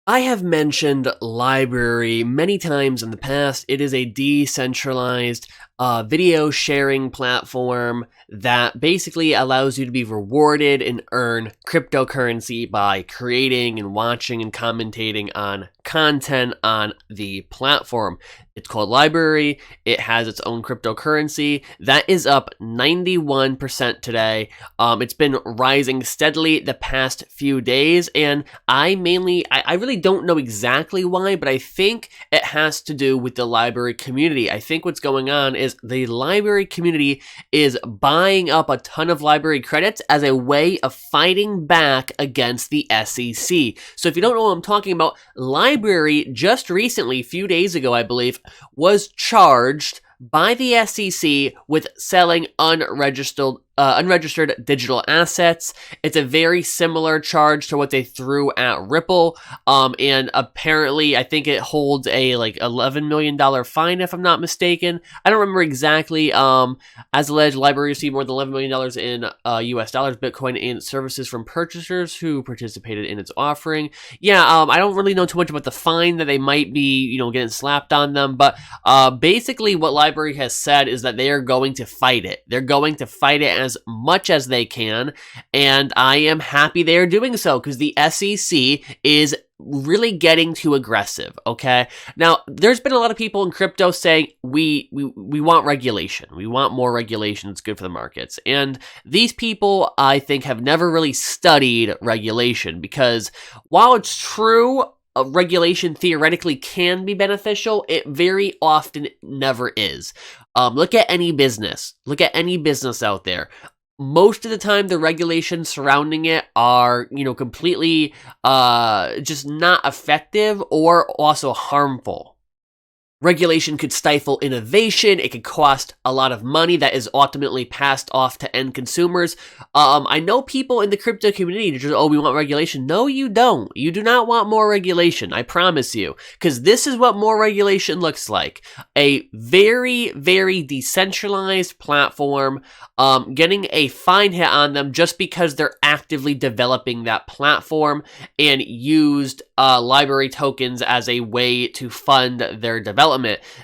I have mentioned LBRY many times in the past. It is a decentralized video sharing platform that basically allows you to be rewarded and earn cryptocurrency by creating and watching and commentating on content on the platform. It's called LBRY. It has its own cryptocurrency that is up 91% today. It's been rising steadily the past few days, and I really don't know exactly why, but I think it has to do with the LBRY community. I think what's going on is the LBRY community is buying up a ton of LBRY credits as a way of fighting back against the SEC. So if you don't know what I'm talking about, LBRY just recently, a few days ago, I believe, was charged by the SEC with selling unregistered digital assets. It's a very similar charge to what they threw at Ripple, and apparently I think it holds a $11 million fine, if I'm not mistaken. I don't remember exactly. As alleged, LBRY received more than $11 million in US dollars, Bitcoin, and services from purchasers who participated in its offering. Yeah, I don't really know too much about the fine that they might be, getting slapped on them, but basically what LBRY has said is that they are going to fight it. They're going to fight it as much as they can, and I am happy they are doing so because the SEC is really getting too aggressive, okay? Now, there's been a lot of people in crypto saying we want regulation. We want more regulation. It's good for the markets. And these people, I think, have never really studied regulation because while it's true, regulation theoretically can be beneficial, it very often never is. Look at any business. Look at any business out there. Most of the time, the regulations surrounding it are, completely just not effective or also harmful. Regulation could stifle innovation. It could cost a lot of money that is ultimately passed off to end consumers. I know people in the crypto community just, we want regulation. No, you don't. You do not want more regulation. I promise you. Because this is what more regulation looks like. A very, very decentralized platform getting a fine hit on them just because they're actively developing that platform and used LBRY tokens as a way to fund their development.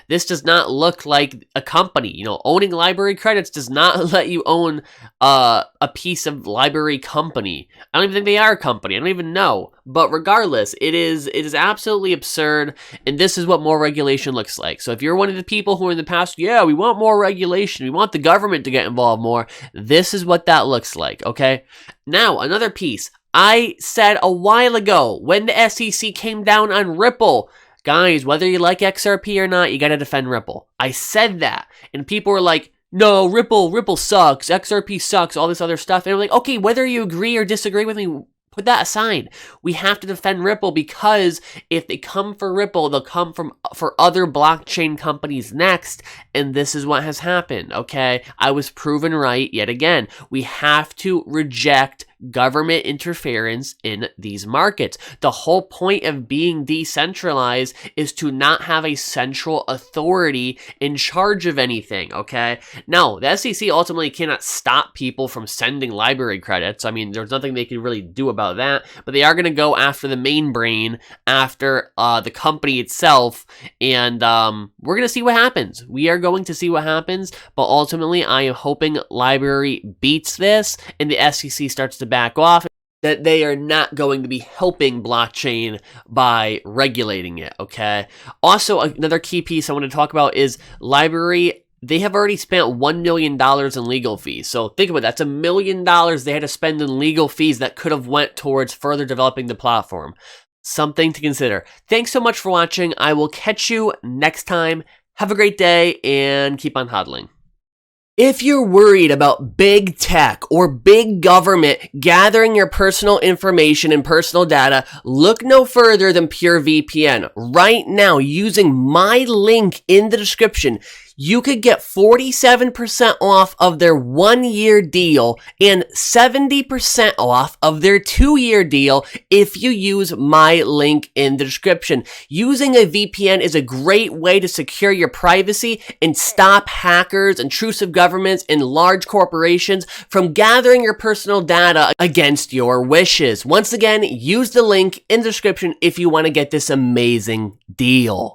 This does not look like a company. Owning LBRY credits does not let you own a piece of LBRY company. I don't even think they are a company. I don't even know. But regardless, it is absolutely absurd, and this is what more regulation looks like. So if you're one of the people who in the past, yeah, we want more regulation, we want the government to get involved more, this is what that looks like, okay? Now, another piece. I said a while ago, when the SEC came down on Ripple, guys, whether you like XRP or not, you gotta defend Ripple. I said that, and people were like, no, Ripple sucks, XRP sucks, all this other stuff, and I'm like, okay, whether you agree or disagree with me, put that aside. We have to defend Ripple because if they come for Ripple, they'll come for other blockchain companies next, and this is what has happened, okay? I was proven right yet again. We have to reject government interference in these markets. The whole point of being decentralized is to not have a central authority in charge of anything, okay? Now, the SEC ultimately cannot stop people from sending LBRY credits. I mean, there's nothing they can really do about that, but they are going to go after the main brain, after the company itself, and we're going to see what happens. We are going to see what happens, but ultimately, I am hoping LBRY beats this and the SEC starts to back off, that they are not going to be helping blockchain by regulating it, okay? Also, another key piece I want to talk about is LBRY. They have already spent $1 million in legal fees. So think about it. That's $1 million they had to spend in legal fees that could have went towards further developing the platform. Something to consider. Thanks so much for watching. I will catch you next time. Have a great day and keep on hodling. If you're worried about big tech or big government gathering your personal information and personal data, look no further than PureVPN. Right now, using my link in the description, you could get 47% off of their 1-year deal and 70% off of their 2-year deal if you use my link in the description. Using a VPN is a great way to secure your privacy and stop hackers, intrusive governments, and large corporations from gathering your personal data against your wishes. Once again, use the link in the description if you want to get this amazing deal.